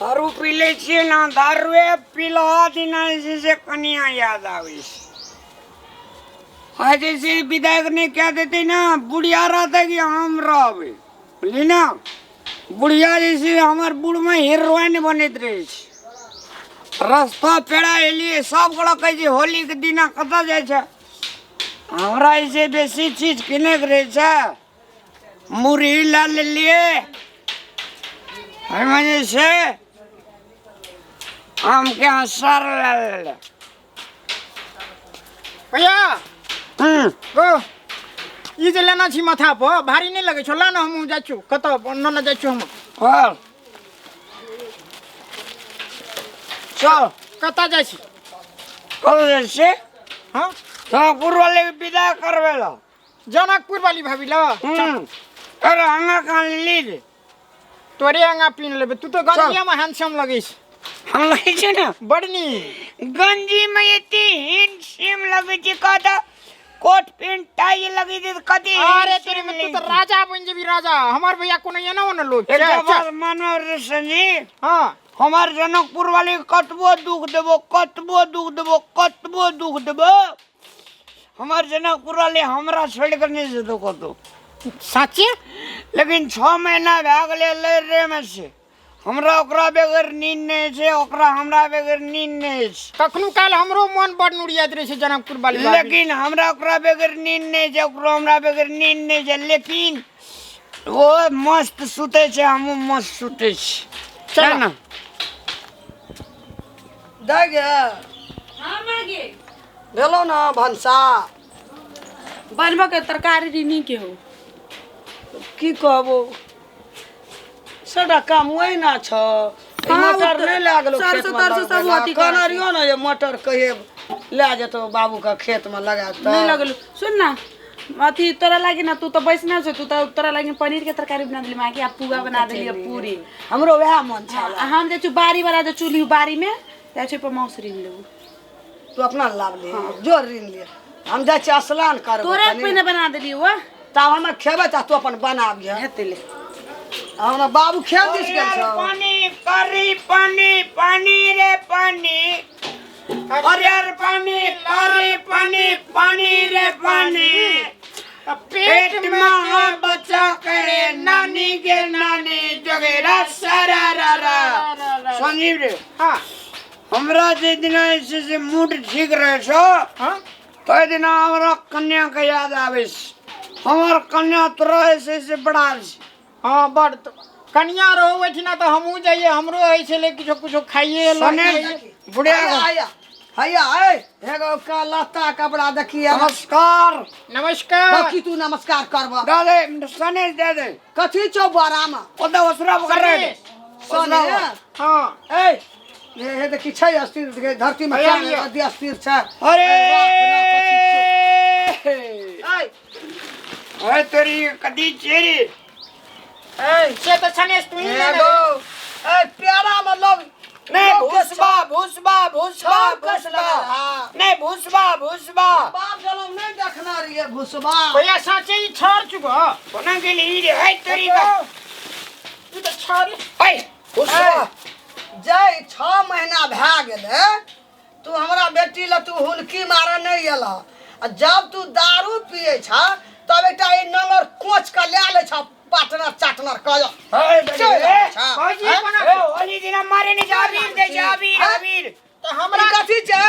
दारू पी ले छे ना दारूए पीला दिन से कन्या याद आवी आज जैसे विधायक ने क्या देते ना बुढ़िया रहता कि हम रहे बोली ना बुढ़िया जैसे हमार बुढ़ में हीरोइन बनित रहे रास्ता पेड़ा एलिए सब गोड़ा कहे होली के दिन कत जाए हमरा ऐसे बेसी चीज किने के रहे मुरही ला लिए मजे से हम क्या सर ला भैया गो ये जे लेना छी माथा पर भारी नहीं लगे छो ला ना हम जाय छु कत न जाय छु हम और चल कत जाय छी कल से हां जनकपुर वाले विदा करवेला जनकपुर वाली भाभी ला अरे हंगा कान ली दे तोरे अंगा पीन लेबे तू तो गंजिया में हैंडसम लगीस हम लगे छे ना बड़नी गंजी में इतनी हैंडसम लगे छे कदा कोट पैंट टाई लगी दे कदी अरे तेरे में तू तो राजा बन जेबी राजा हमार भैया कोनो ये ना होने लोग एक मानो संजी हां हमार जनकपुर वाले कतबो दुख देबो हमार जनकपुर वाले हमरा छोड़ कर नहीं जेतो कतो सच्चे लेकिन 6 महीना भाग ले रे में से हमरा ओकरा बगैर नींद नहीं छे ओकरा हमरा बगैर नींद नहीं छे कखनु काल हमरो मन बड़ नुड़ियात रहे छे जनकपुर वाली लेकिन हमरा ओकरा बगैर नींद नहीं छे ओकरा हमरा बगैर नींद नहीं छे लेकिन वो मस्त सुते छे हम मस्त सुते छे चल ना दागे हाँ मागे भेलो ना भंसा बनबो के तरकारी रीनी के हो की कहबो सदा काम वही ना छ मटर नहीं लागलो खेत में सरसों सब होती कनरियो ना ये मटर कहे ले जतो बाबू का खेत में लगा दो नहीं लगलो सुन ना अथी तोरा लागी ना तू तो बैसना छ तू तो तोरा लागी पनीर के तरकारी बना देली मां के आप पुआ बना देली पूरी हमरो वह मन छ हम जे छु बारी वाला जे चूल्ही बारी में ते छ पर मौसरी लेबू तू अपना लाभ ले जोर ऋण ले हम जा छ स्नान करबो तोरे पहिने बना देली वो तब हम खेबे त तू अपन बनाबिए हेते ले हमरा बाबू खेत दिस गेल छ पानी करी पानी रे पानी हरियर पानी करी पानी रे पानी पेट में बच्चा करे नानी के नानी जगेरा सारा संजीव रे हां हमरा जे दिन से मूड ठीक रहे छो हां तो दिन हमरा कन्या के याद आवे हमर कन्या तोरा से बड़ा हां बड़ कन्या रहो बैठना तो हमहू जाइए हमरो है छले कुछ खाइए बुढ़िया आया हैया ए एगो का लत्ता कपड़ा देखिए नमस्कार नमस्कार देखी तू नमस्कार करबा दे सने दे दे कथी छौ बारा में ओदा वसरा कर रे सोने हां ए ये देखी छै अस्थिर धरती में भैया, क्या अति अस्थिर छै अरे ए अरे तेरी कदी चेरी ए से तो छने तू ही एगो ए प्यारा में लोग नहीं भूसबा हां नहीं भूसबा बाप जलम नहीं देखना रही भूसबा भैया साचे ही छोड़ चुको कोना के लिए रे है तेरी का तू तो छोड़ है भूसबा जय 6 महीना भै गेले तू हमरा बेटी ल तू हुलकी मारे नहीं एला जब तू दारू पिए छ तब एकटा ई नंगर कोच का ले ले छ पार्टनर चार्टनर कह है बेटे फौजी कोना ए ओली दिन मारे नहीं जाबीर दे जाबीर तो हमरा हमरा कथी छै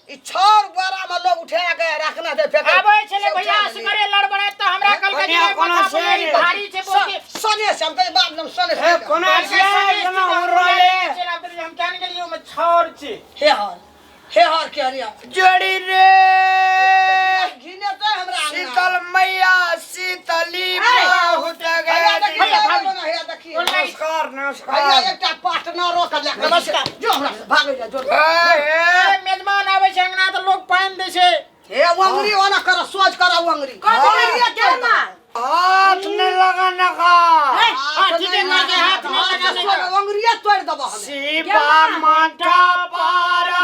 ई छोर बोरा में लोग उठा के रखना दे फेंक आबै छले भैया से करे लड़बड़े तो हमरा कल के दिन कोना से भारी छे बोके सने से हम कहे बाप नम सने ए कोना से जना हो रहे हम क्या नहीं गलियो में छोड़ छे हे हर के हरिया जड़ी रे घिने तो हमरा शीतल मैया शीतली बहुत भैया गए भैया देखिए नमस्कार भैया नमस्कार एकटा पार्टनर रोक ले नमस्कार। जो हमरा भागे जा जो ए मेजबान आबै छै अंगना तो लोग पानी दे छे हे वंगरी वाला कर सोच कर वंगरी हाथ में लगाना का हाथ ठीक है मार के हाथ में लगाने का वंगरिया तोड़ दबो हम शिवा माथा पारा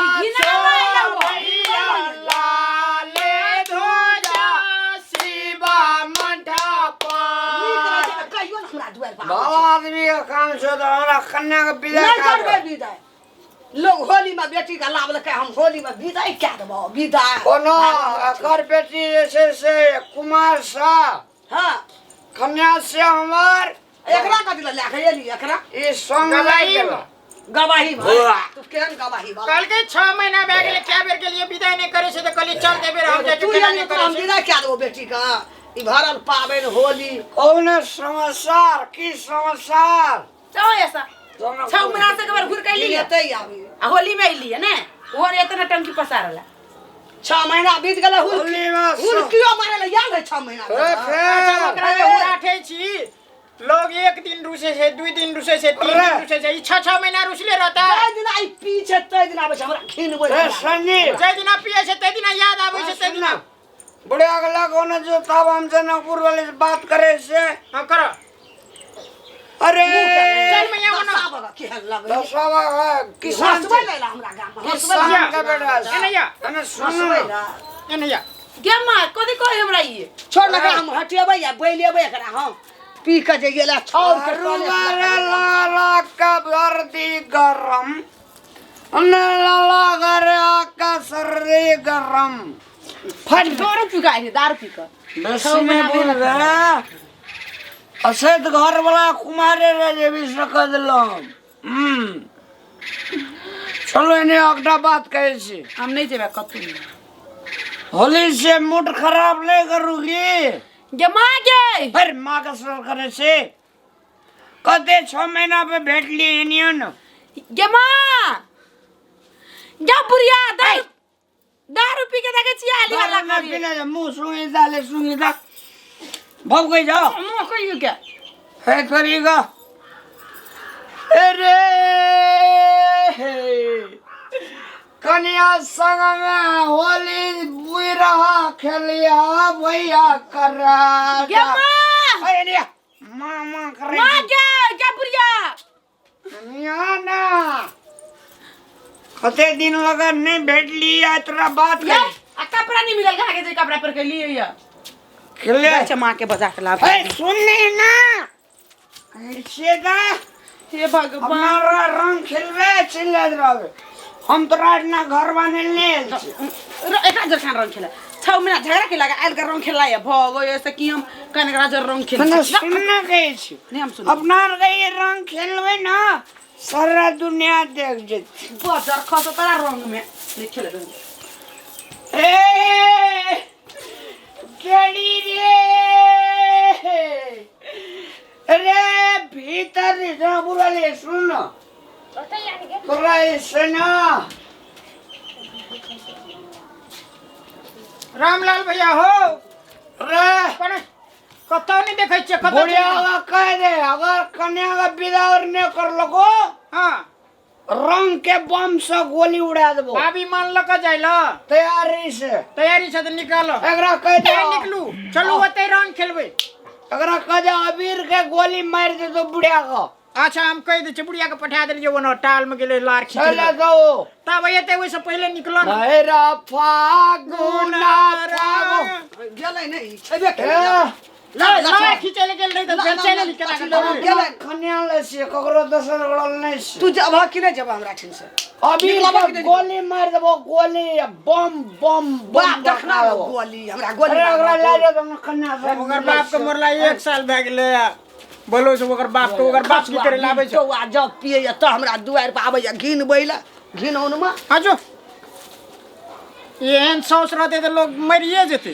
भैया लाले ध्वजा शिवा माथा पारा कहियो ना हमरा दुआर पर बाबा आदमी का काम से तो हमरा कन्या का विदा कर विदाई लोग होली में बेटी का लाभ लेके हम होली में विदाई क्या देबो विदाई कोनो एकर बेटी जे छै से कुमार शाह हां कन्या से हमर एकरा कथि ले लेके एली एकरा ई संग लागल गवाही वाह। तू केहन गवाही बा कल के 6 महीना भए गेलै क्या बेर के लिए विदाई नहीं करे से तो कल चल देबे हम जाके तू केना ये नहीं तो करे हम से विदाई क्या देबो बेटी का ई भरल पाबन होली कौन समाचार की समाचार जाओ ऐसा 6 महीना से कबर घुर के ली लेते आबी आ होली में अइली है ना वो इतना टंकी पसारला 6 महीना बीत गेलै होली में हुल कियो मारे ले याद है 6 महीना अच्छा ओकरा जे उराठे छी लोग एक दिन रुसे से 2 दिन रुसे से 3 दिन रुसे से 6 महीना रुसले रहता जय दिन आई पीछे तय दिन आबै छै हमरा खीन बोल ए सनी जय दिना पिए से ते दिना याद आबै से ते दिना बड़े अगला कोने जो तब हम जनकपुर वाले से बात करे से हां करो अरे चल मैया बना साबा के लगे दसवा किसान हंसबै लेला हमरा गाम में किसान का बेटा एनैया अने हंसबै सुन ला एनैया क्या मां कथि कहे हमरा ये छोड़ लगा हम हटियबै या बैलेबै एकरा हम पी के जे गेला छौर के अरुवारे लाला का वर्दी गरम अने लाला गरे का सर्दी गरम फट दारू पी के दारू पी के बेसी में बोल रहे असेत घर वाला कुमारे रहे भी सक दिलम चलो इन्हें अगटा बात कहे छी हम नहीं जेबे कतु नहीं होली से मूड खराब नहीं करूगी गे मां गे फिर माँ का सर करे से कते 6 महीना पे भेट लिए इनियन गे मां जा बुढ़िया दारू पी के देखे छिया आली वाला ना पीना जा मुंह सुई डाले सुई दा भव गई जाओ मुंह कहियो क्या है करेगा अरे कन्या संग में होली बुई रहा खेलिया भैया कर गे मां अरे मामा करे मां गे जा बुढ़िया कन्या ना कते दिन लगा नहीं भेट लिया तेरा बात ये कर आ कपड़ा नहीं मिलल कहां के जे कपड़ा पर के लिए ये खेले अच्छा मां के बजा के ला ए सुनने ना ऐसे दा हे भगवान हमारा रंग खेलवे चिल्ला रहे हम तो रात ना घर बने ले एका जर खान रंग खेला 6 महीना झगड़ा के लगा आयल का रंग खेला है भगो ऐसे कि हम कने का जर रंग खेल मैंने सुनना कहे छी नहीं हम सुन अपना के ये रंग खेलवे ना सारा दुनिया देख जेती बाजार खस तोरा रंग में ले खेले ए केड़ी रे अरे भीतर इतना बुरा ले सुन तोरा ऐसे ना रामलाल भैया हो रे कने कतो नहीं देखे छ कतो बुढ़िया का कह दे अगर कन्या का विदा और ने कर लगो हां रंग के बम से गोली उड़ा देबो भाभी मान ल का जाइल तैयारी से तो निकालो एकरा कह दे निकलू चलो ओते रंग खेलबे एकरा कह दे अबीर के गोली मार दे तो बुढ़िया को अच्छा हम कह दे बुढ़िया के पठा दे जो न टाल में गेले लार खींच चले दो तब येते वैसे पहले निकलो ना मेरा फागुना फागु गेलै नहीं छबे के लार खींचे ले गेल नहीं तो फेर चले निकला गेलै खन्या ले से ककरो दोसर गड़ल नहीं से तू जब कि नहीं जब हमरा ठिन से अबीर के गोली मार देबो गोली बम बम बाप बम देखना गोली हमरा गोली अरे ओकरा ले जा तुम कन्या से ओकर बाप के मरला 1 साल भए गेले बोलो से ओकर बाप के ओकर बाप की करे लाबै छ तो आ जब पिए त हमरा दुआर पर आबै घिन बैला घिन ओनमा हाजो एहन सौस रहते तो लोग मरिए जेते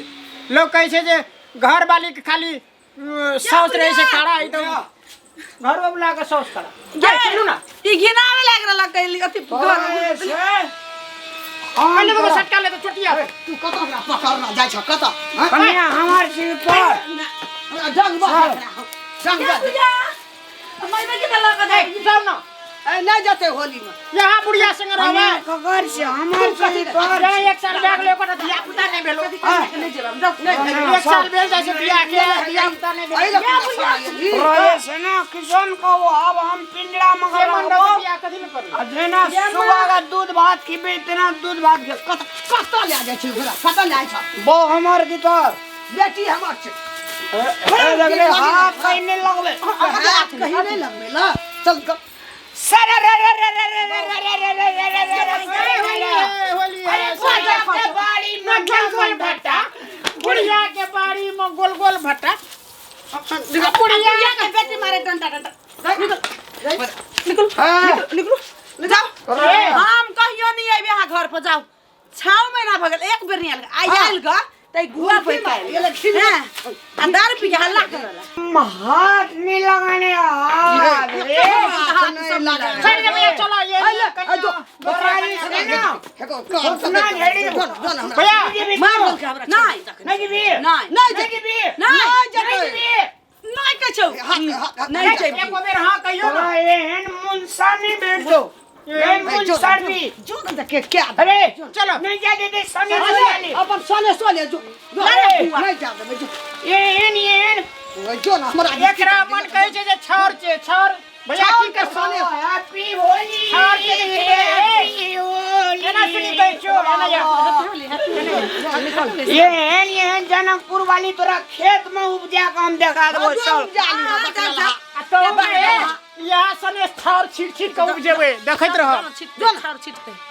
लोग कहे छे जे घर वाली के खाली सौस रहे से खड़ा है तो घर वाला का सौस खड़ा जा चलू ना ई घिनावे लाग रहला कहली अति घर से पहले वो सटका ले तो चोटिया तू कत हमरा पकड़ना जाय छ कत कन्या हमार सिर पर जंग बा जंग बा बुढ़िया हमर में के लगा दे जाओ ना ए नहीं जाते होली में यहाँ बुढ़िया संग रहबे ककर से हमार सिर पर जा 1 साल बैग ले पर दिया पुता नहीं भेलो नहीं जेबम जाओ 1 साल भेल जाय से बियाह के दिया पुता नहीं भेलो रहे से ना किसान को अब हम पिंजरा में ये मन गए बियाह कथि में करू अधेना सुबह का दूध भात की इतना दूध भात के कत ले जाय छी घोड़ा कत ले छ वो हमार की तर बेटी हमर छ लगले हाथ कहीं नहीं लगबे हाथ कहीं नहीं लगबे ला चल सर रे रे रे रे रे निकलू जाओ हम कहियो नहीं आइबे यहाँ घर पर जाओ 6 महीना भ गेल एक बेर नहीं आयल आइल ग तै गुआ पे ये लखी अंदर पी के हल्ला करला हाथ नहीं लगाने हाथ रे चल रे भैया चलो ये बरारी से ना घुसना झेड़ी भैया मार बोल के हमरा नहीं नहीं भी नहीं नहीं कछो नहीं चाहिए एक बेर हां कहियो ना एहन मुंसा नहीं बैठो ये मुंसा भी जो न के क्या अरे चलो नहीं जा दे सनी वाली अपन सोने सोने जो नहीं जा दे जो ये जो ना हमरा एकरा मन कहै छै जे छौर भैया की कर सोने हैप्पी होली छौर के एना सुनी कहै छौ एना जा ये जनकपुर वाली तोरा खेत में उपजा काम देखा देबो चल तो यहाँ सने छौर छीट के उपजेबे देखैत रह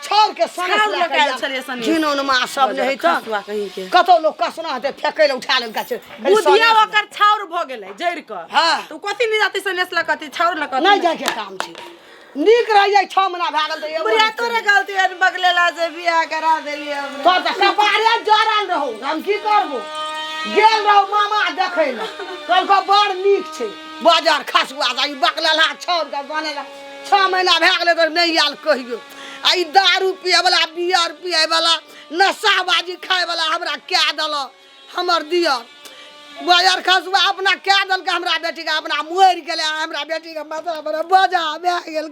छोड़ के सोने छाड़ लगायल छलिए सनी जिनोन मा सब नहीं त खसुआ कहीं के कतो लोग कसना हते फेकै ले उठा ले छै बुधिया ओकर छाउर भ गेलै जइर क हां तू कथि नहीं जाती सनेस ल कथि छाउर ल कथि नहीं जाय के काम छै नीक रह जाय 6 महीना भ गेल त ये बुढ़िया तोरे गलती है बगलेला से बियाह करा देलिए तो त कपारे जरल रहू हम की करबो गेल रहू मामा देखै ल कल को बड़ नीक छै बाजार खसुआ जाई बकलला छोड़ के बनेला 6 महीना भ गेल त नहीं आल कहियो आई दारू पिए वाला बियर पिए वाला नशाबाजी खाए वाला हमरा क्या दल हमर दिया बाजार खसुआ अपना क्या दल के हमरा बेटी के अपना मोर गेले हमरा बेटी के मतलब बजा भए गेल